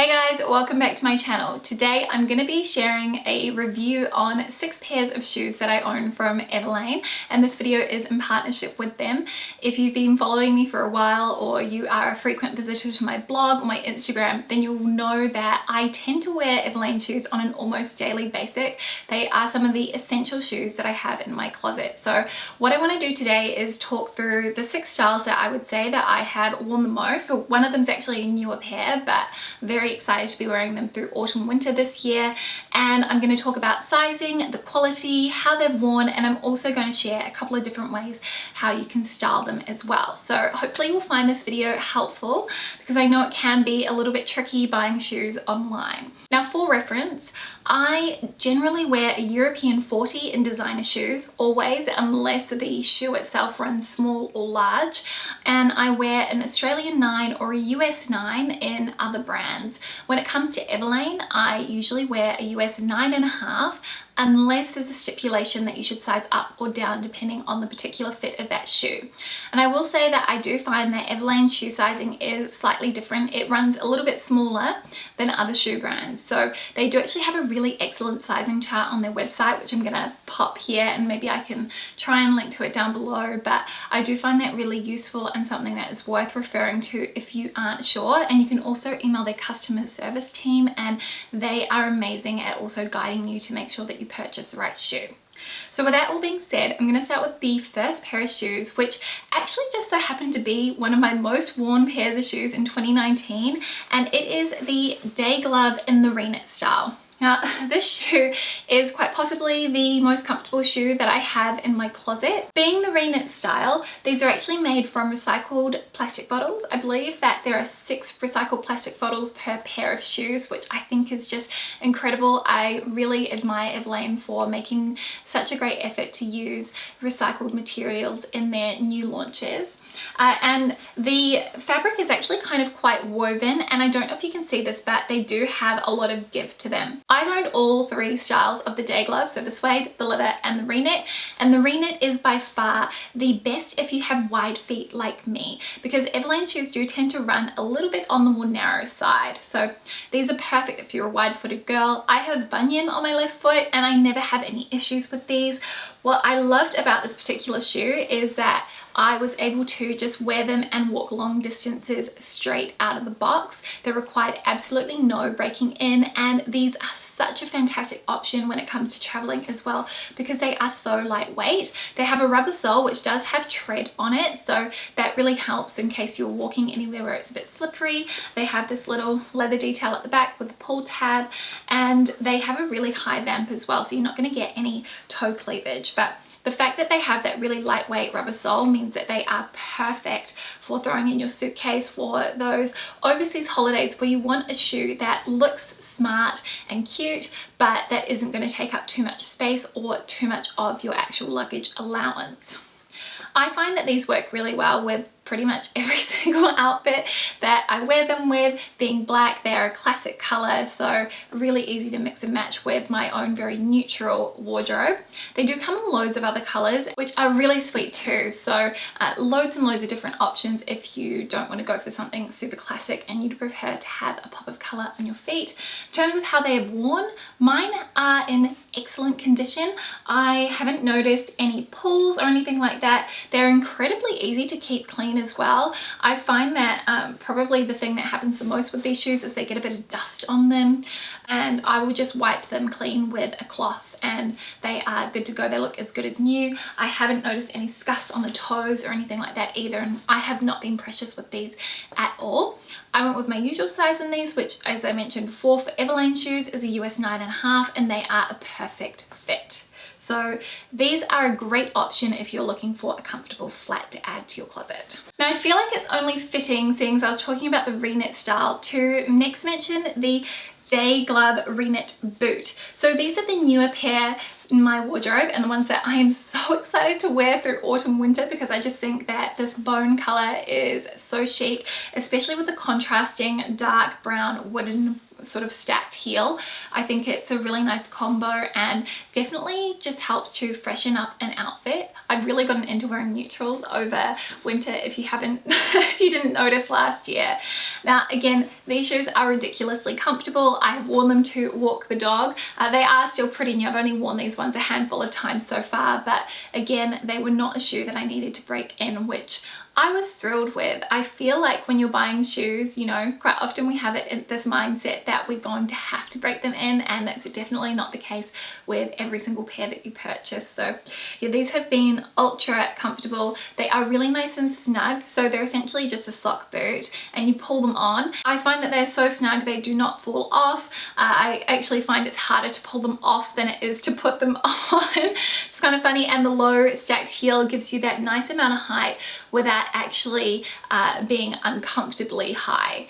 Hey guys, welcome back to my channel. Today I'm going to be sharing a review on 6 pairs of shoes that I own from EVERLANE, and this video is in partnership with them. If you've been following me for a while or you are a frequent visitor to my blog or my Instagram, then you'll know that I tend to wear EVERLANE shoes on an almost daily basis. They are some of the essential shoes that I have in my closet. So what I want to do today is talk through the 6 styles that I would say that I have worn the most. So one of them is actually a newer pair, but very excited to be wearing them through autumn winter this year. And I'm going to talk about sizing, the quality, how they're worn, and I'm also going to share a couple of different ways how you can style them as well. So hopefully you'll find this video helpful, because I know it can be a little bit tricky buying shoes online. Now, for reference, I generally wear a European 40 in designer shoes, always, unless the shoe itself runs small or large, and I wear an Australian 9 or a US 9 in other brands. When it comes to EVERLANE, I usually wear a US 9.5, unless there's a stipulation that you should size up or down depending on the particular fit of that shoe. And I will say that I do find that EVERLANE shoe sizing is slightly different. It runs a little bit smaller than other shoe brands. So they do actually have a really excellent sizing chart on their website, which I'm gonna pop here, and maybe I can try and link to it down below. But I do find that really useful and something that is worth referring to if you aren't sure. And you can also email their customer service team, and they are amazing at also guiding you to make sure that you purchase the right shoe. So with that all being said, I'm going to start with the first pair of shoes, which actually just so happened to be one of my most worn pairs of shoes in 2019, and it is the day glove in the Reknit style. Now, this shoe is quite possibly the most comfortable shoe that I have in my closet. Being the Reknit style, these are actually made from recycled plastic bottles. I believe that there are 6 recycled plastic bottles per pair of shoes, which I think is just incredible. I really admire EVERLANE for making such a great effort to use recycled materials in their new launches. And the fabric is actually kind of quite woven, and I don't know if you can see this, but they do have a lot of give to them. I've owned all 3 styles of the day glove, so the suede, the leather, and the Reknit, and the Reknit is by far the best if you have wide feet like me, because EVERLANE shoes do tend to run a little bit on the more narrow side. So these are perfect if you're a wide-footed girl. I have bunion on my left foot and I never have any issues with these. What I loved about this particular shoe is that I was able to just wear them and walk long distances straight out of the box. They required absolutely no breaking in, and these are such a fantastic option when it comes to traveling as well, because they are so lightweight. They have a rubber sole which does have tread on it, so that really helps in case you're walking anywhere where it's a bit slippery. They have this little leather detail at the back with the pull tab, and they have a really high vamp as well, so you're not going to get any toe cleavage. But the fact that they have that really lightweight rubber sole means that they are perfect for throwing in your suitcase for those overseas holidays where you want a shoe that looks smart and cute, but that isn't going to take up too much space or too much of your actual luggage allowance. I find that these work really well with pretty much every single outfit that I wear them with. Being black, they're a classic color, so really easy to mix and match with my own very neutral wardrobe. They do come in loads of other colors, which are really sweet too, so loads and loads of different options if you don't want to go for something super classic and you'd prefer to have a pop of color on your feet. In terms of how they have worn, mine are in excellent condition. I haven't noticed any pulls or anything like that. They're incredibly easy to keep clean as well. I find that probably the thing that happens the most with these shoes is they get a bit of dust on them, and I will just wipe them clean with a cloth and they are good to go. They look as good as new. I haven't noticed any scuffs on the toes or anything like that either, and I have not been precious with these at all. I went with my usual size in these, which, as I mentioned before, for EVERLANE shoes is a US 9.5, and they are a perfect fit. So these are a great option if you're looking for a comfortable flat to add to your closet. Now, I feel like it's only fitting, seeing as I was talking about the Reknit style, to next mention the day glove Reknit boot. So these are the newer pair. in my wardrobe, and the ones that I am so excited to wear through autumn winter, because I just think that this bone color is so chic, especially with the contrasting dark brown wooden sort of stacked heel. I think it's a really nice combo and definitely just helps to freshen up an outfit. I've really gotten into wearing neutrals over winter, if you haven't if you didn't notice last year. Now again, these shoes are ridiculously comfortable. I have worn them to walk the dog. They are still pretty new. I've only worn these ones a handful of times so far, but again, they were not a shoe that I needed to break in, which I was thrilled with. I feel like when you're buying shoes, you know, quite often we have it in this mindset that we're going to have to break them in, and that's definitely not the case with every single pair that you purchase. So yeah, these have been ultra comfortable. They are really nice and snug, so they're essentially just a sock boot, and you pull them on. I find that they're so snug they do not fall off. I actually find it's harder to pull them off than it is to put them on. It's kind of funny, and the low stacked heel gives you that nice amount of height without actually being uncomfortably high.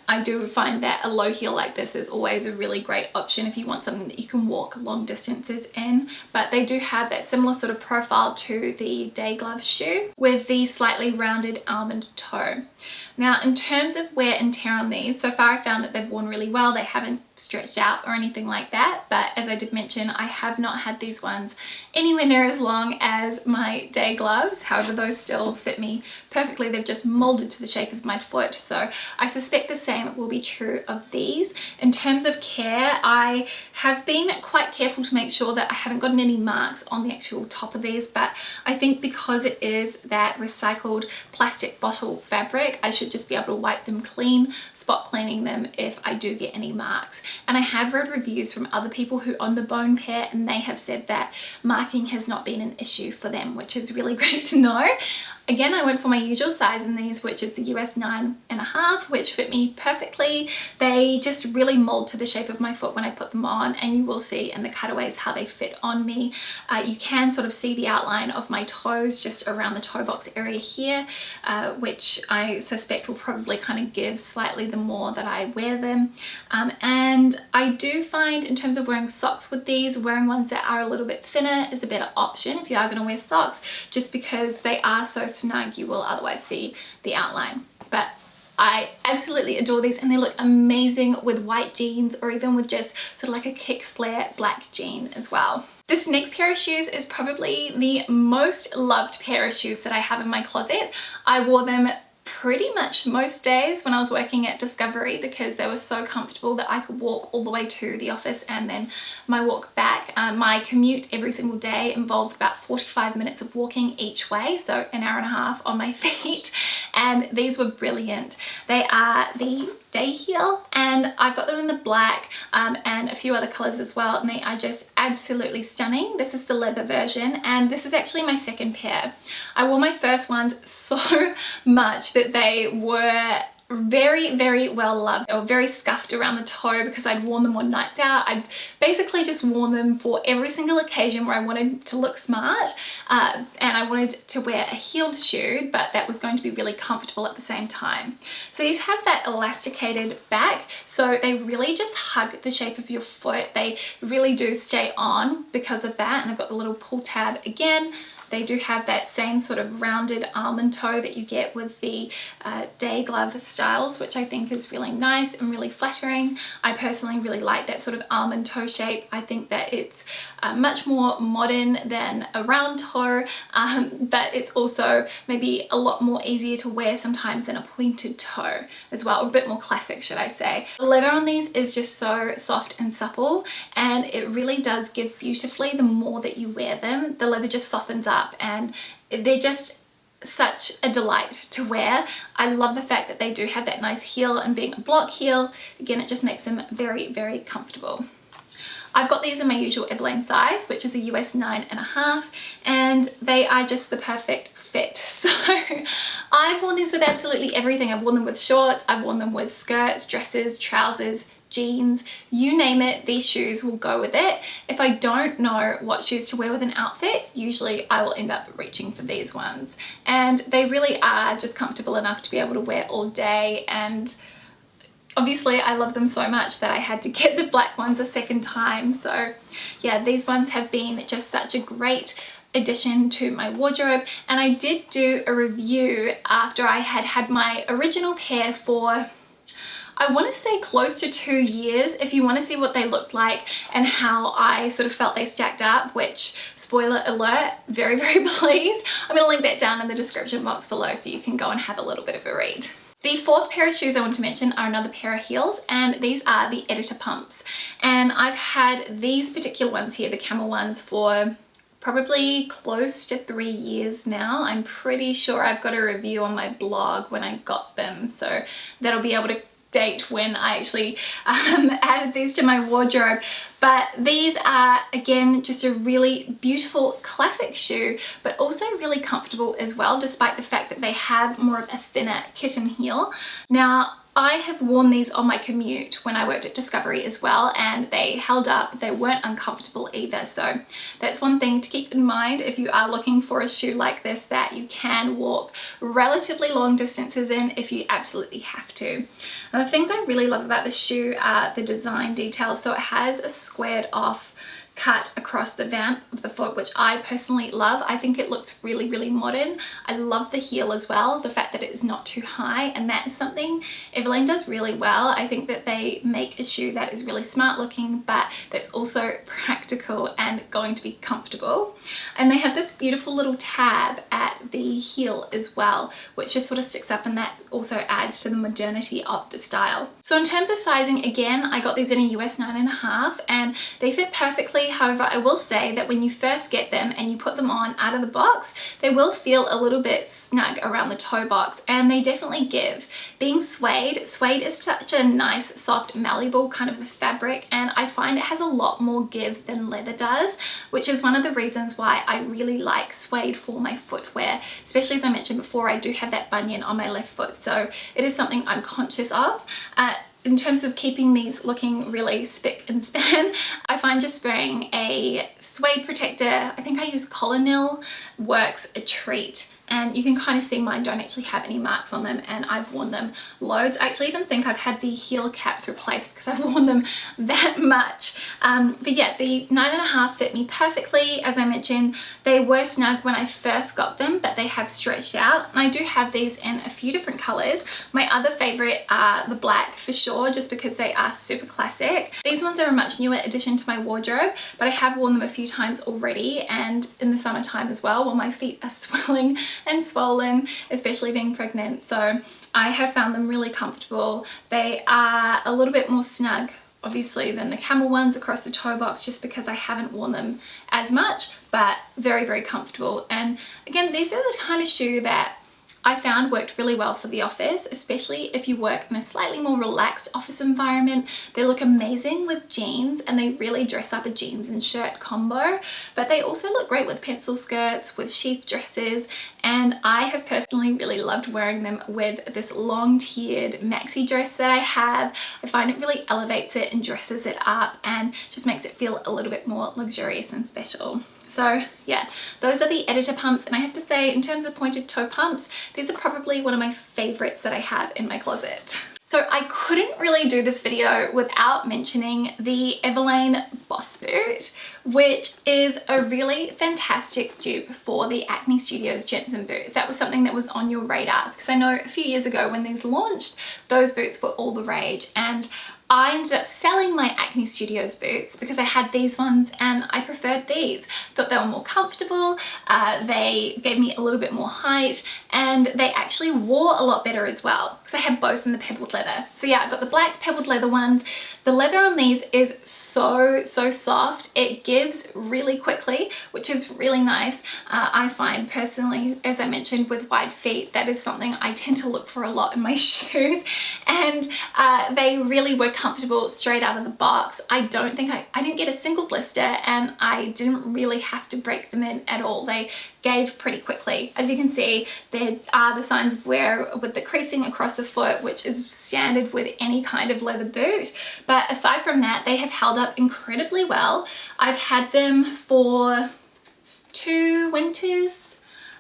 I do find that a low heel like this is always a really great option if you want something that you can walk long distances in, but they do have that similar sort of profile to the day glove shoe with the slightly rounded almond toe. Now in terms of wear and tear on these, so far I found that they've worn really well. They haven't stretched out or anything like that, but as I did mention, I have not had these ones anywhere near as long as my day gloves. However, those still fit me perfectly. They've just molded to the shape of my foot, so I suspect the same will be true of these. In terms of care, I have been quite careful to make sure that I haven't gotten any marks on the actual top of these, but I think because it is that recycled plastic bottle fabric, I should just be able to wipe them clean, spot cleaning them if I do get any marks. And I have read reviews from other people who own the bone pair, and they have said that marking has not been an issue for them, which is really great to know. Again, I went for my usual size in these, which is the US 9.5, which fit me perfectly. They just really mold to the shape of my foot when I put them on, and you will see in the cutaways how they fit on me. You can sort of see the outline of my toes just around the toe box area here, which I suspect will probably kind of give slightly the more that I wear them. And I do find in terms of wearing socks with these, wearing ones that are a little bit thinner is a better option if you are going to wear socks, just because they are so snug you will otherwise see the outline. But I absolutely adore these, and they look amazing with white jeans or even with just sort of like a kick flare black jean as well. This next pair of shoes is probably the most loved pair of shoes that I have in my closet. I wore them pretty much most days when I was working at Discovery because they were so comfortable that I could walk all the way to the office and then my walk back. My commute every single day involved about 45 minutes of walking each way, so an hour and a half on my feet, and these were brilliant. They are the day heel, and I've got them in the black and a few other colors as well, and they are just absolutely stunning. This is the leather version, and this is actually my second pair. I wore my first ones so much that they were very well loved. They were very scuffed around the toe because I'd worn them on nights out. I'd basically just worn them for every single occasion where I wanted to look smart and I wanted to wear a heeled shoe, but that was going to be really comfortable at the same time. So these have that elasticated back, so they really just hug the shape of your foot. They really do stay on because of that, and I've got the little pull tab again. They do have that same sort of rounded almond toe that you get with the day glove styles, which I think is really nice and really flattering. I personally really like that sort of almond toe shape. I think that it's much more modern than a round toe, but it's also maybe a lot more easier to wear sometimes than a pointed toe as well, or a bit more classic, should I say. The leather on these is just so soft and supple, and it really does give beautifully the more that you wear them. The leather just softens up, and they're just such a delight to wear. I love the fact that they do have that nice heel, and being a block heel, again, it just makes them very comfortable. I've got these in my usual EVERLANE size, which is a US 9.5, and they are just the perfect fit. So I've worn these with absolutely everything. I've worn them with shorts, I've worn them with skirts, dresses, trousers, jeans, you name it, these shoes will go with it. If I don't know what shoes to wear with an outfit, usually I will end up reaching for these ones. And they really are just comfortable enough to be able to wear all day, and obviously I love them so much that I had to get the black ones a second time. So yeah, these ones have been just such a great addition to my wardrobe. And I did do a review after I had had my original pair for, I want to say, close to 2 years, if you want to see what they looked like and how I sort of felt they stacked up, which, spoiler alert, very, very pleased. I'm going to link that down in the description box below so you can go and have a little bit of a read. The fourth pair of shoes I want to mention are another pair of heels, and these are the Editor Pumps. And I've had these particular ones here, the camel ones, for probably close to 3 years now. I'm pretty sure I've got a review on my blog when I got them, so that'll be able to date when I actually added these to my wardrobe. But these are, again, just a really beautiful classic shoe, but also really comfortable as well, despite the fact that they have more of a thinner kitten heel. Now, I have worn these on my commute when I worked at Discovery as well, and they held up. They weren't uncomfortable either, so that's one thing to keep in mind if you are looking for a shoe like this that you can walk relatively long distances in if you absolutely have to. And the things I really love about this shoe are the design details. So it has a squared off cut across the vamp of the foot, which I personally love. I think it looks really, really modern. I love the heel as well, the fact that it is not too high, and that is something Everlane does really well. I think that they make a shoe that is really smart looking, but that's also practical and going to be comfortable. And they have this beautiful little tab at the heel as well, which just sort of sticks up, and that also adds to the modernity of the style. So in terms of sizing, again, I got these in a US 9.5 and they fit perfectly. However, I will say that when you first get them and you put them on out of the box, they will feel a little bit snug around the toe box, and they definitely give. Being suede is such a nice, soft, malleable kind of a fabric, and I find it has a lot more give than leather does, which is one of the reasons why I really like suede for my footwear. Especially, as I mentioned before, I do have that bunion on my left foot, so it is something I'm conscious of. In terms of keeping these looking really spick and span, I find just wearing a suede protector, I think I use Colonel, works a treat. And you can kind of see mine don't actually have any marks on them, and I've worn them loads. I actually even think I've had the heel caps replaced because I've worn them that much. But yeah, the 9.5 fit me perfectly. As I mentioned, they were snug when I first got them, but they have stretched out. And I do have these in a few different colors. My other favorite are the black for sure, just because they are super classic. These ones are a much newer addition to my wardrobe, but I have worn them a few times already, and in the summertime as well, while my feet are swelling and swollen, especially being pregnant. So I have found them really comfortable. They are a little bit more snug, obviously, than the camel ones across the toe box, just because I haven't worn them as much, but very, very comfortable. And again, these are the kind of shoe that I found worked really well for the office, especially if you work in a slightly more relaxed office environment. They look amazing with jeans, and they really dress up a jeans and shirt combo, but they also look great with pencil skirts, with sheath dresses, and I have personally really loved wearing them with this long tiered maxi dress that I have. I find it really elevates it and dresses it up and just makes it feel a little bit more luxurious and special. So yeah, those are the Editor Pumps, and I have to say, in terms of pointed toe pumps, these are probably one of my favorites that I have in my closet. So I couldn't really do this video without mentioning the Everlane Boss Boot, which is a really fantastic dupe for the Acne Studios Jensen boot. That was something that was on your radar, because I know a few years ago when these launched, those boots were all the rage, and I ended up selling my Acne Studios boots because I had these ones and I preferred these. Thought they were more comfortable, they gave me a little bit more height, and they actually wore a lot better as well, because I had both in the pebbled leather. So yeah, I've got the black pebbled leather ones. The leather on these is so soft. It gives really quickly, which is really nice. I find personally, as I mentioned, with wide feet, that is something I tend to look for a lot in my shoes, and they really were comfortable straight out of the box. I didn't get a single blister, and I didn't really have to break them in at all. They gave pretty quickly. As you can see, there are the signs of wear with the creasing across the foot, which is standard with any kind of leather boot. But aside from that, they have held up incredibly well. I've had them for 2 winters.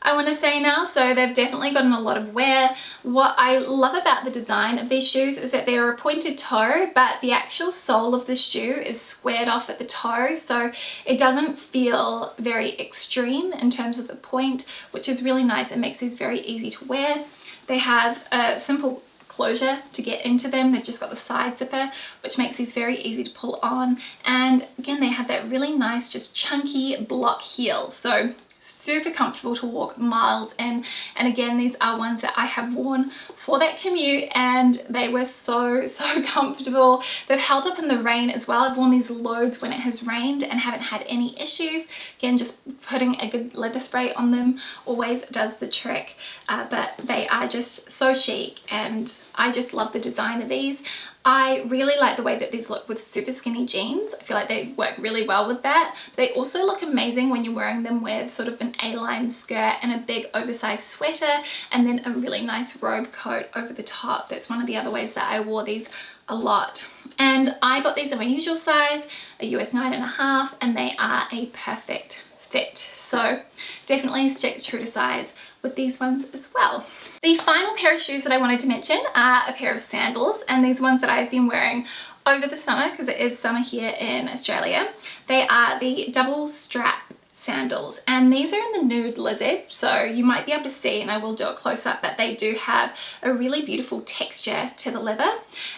I want to say now, so they've definitely gotten a lot of wear. What I love about the design of these shoes is that they're a pointed toe, but the actual sole of the shoe is squared off at the toe, so it doesn't feel very extreme in terms of the point, which is really nice. It makes these very easy to wear. They have a simple closure to get into them. They've just got the side zipper, which makes these very easy to pull on. And again, they have that really nice, just chunky block heel. So super comfortable to walk miles in. And again, these are ones that I have worn for that commute and they were so comfortable. They've held up in the rain as well. I've worn these loads when it has rained and haven't had any issues. Again, just putting a good leather spray on them always does the trick. But they are just so chic and I just love the design of these. I really like the way that these look with super skinny jeans. I feel like they work really well with that. They also look amazing when you're wearing them with sort of an A-line skirt and a big oversized sweater and then a really nice robe coat over the top. That's one of the other ways that I wore these a lot. And I got these in my usual size, a US 9.5, and they are a perfect fit. So definitely stick true to size with these ones as well. The final pair of shoes that I wanted to mention are a pair of sandals, and these ones that I've been wearing over the summer because it is summer here in Australia. They are the double strap sandals, and these are in the nude lizard, so you might be able to see, and I will do a close-up, but they do have a really beautiful texture to the leather.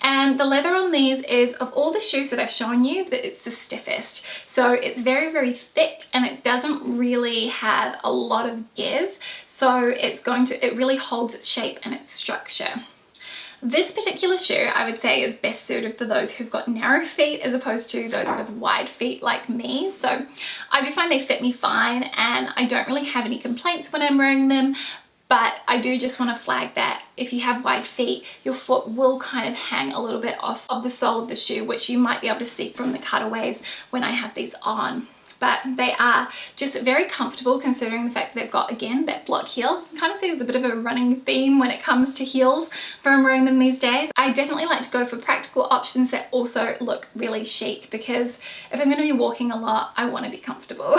And the leather on these is, of all the shoes that I've shown you, that it's the stiffest. So it's very thick and it doesn't really have a lot of give, so it really holds its shape and its structure. This particular shoe I would say is best suited for those who've got narrow feet as opposed to those with wide feet like me. So I do find they fit me fine and I don't really have any complaints when I'm wearing them, but I do just want to flag that if you have wide feet, your foot will kind of hang a little bit off of the sole of the shoe, which you might be able to see from the cutaways when I have these on. But they are just very comfortable considering the fact that they've got, again, that block heel. You kind of see there's a bit of a running theme when it comes to heels from wearing them these days. I definitely like to go for practical options that also look really chic because if I'm going to be walking a lot, I want to be comfortable.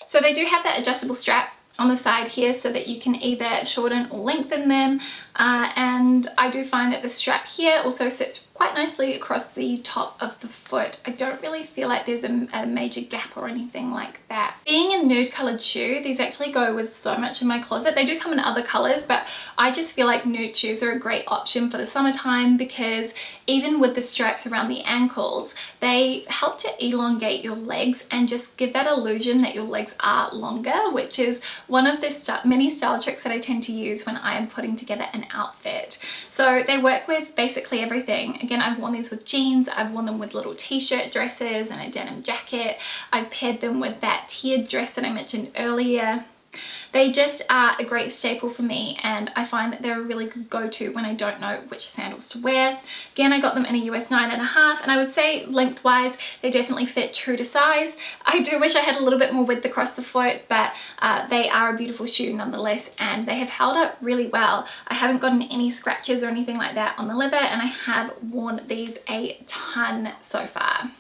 So they do have that adjustable strap on the side here so that you can either shorten or lengthen them, and I do find that the strap here also sits quite nicely across the top of the foot. I don't really feel like there's a major gap or anything like that. Being a nude colored shoe, these actually go with so much in my closet. They do come in other colors, but I just feel like nude shoes are a great option for the summertime because even with the straps around the ankles, they help to elongate your legs and just give that illusion that your legs are longer, which is one of the many style tricks that I tend to use when I am putting together an outfit. So they work with basically everything. Again, I've worn these with jeans, I've worn them with little t-shirt dresses and a denim jacket. I've paired them with that tiered dress that I mentioned earlier. They just are a great staple for me and I find that they're a really good go-to when I don't know which sandals to wear. Again, I got them in a US 9.5 and I would say lengthwise they definitely fit true to size. I do wish I had a little bit more width across the foot, but they are a beautiful shoe nonetheless and they have held up really well. I haven't gotten any scratches or anything like that on the leather and I have worn these a ton so far.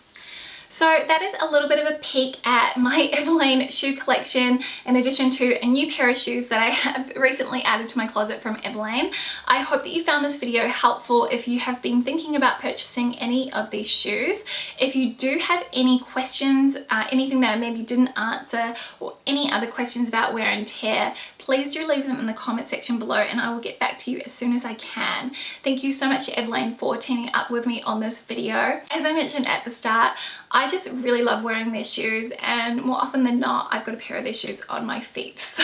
So that is a little bit of a peek at my EVERLANE shoe collection in addition to a new pair of shoes that I have recently added to my closet from EVERLANE. I hope that you found this video helpful if you have been thinking about purchasing any of these shoes. If you do have any questions, anything that I maybe didn't answer or any other questions about wear and tear, please do leave them in the comment section below and I will get back to you as soon as I can. Thank you so much to EVERLANE for teaming up with me on this video. As I mentioned at the start, I just really love wearing their shoes and more often than not I've got a pair of their shoes on my feet, so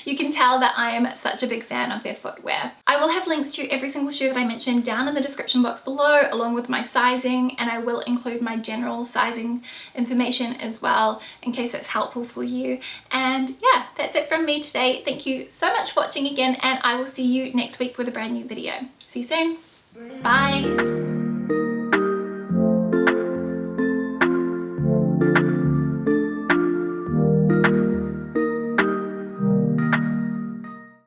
you can tell that I am such a big fan of their footwear. I will have links to every single shoe that I mentioned down in the description box below along with my sizing, and I will include my general sizing information as well in case it's helpful for you. And yeah, that's it from me today. Thank you so much for watching again and I will see you next week with a brand new video. See you soon. Bye.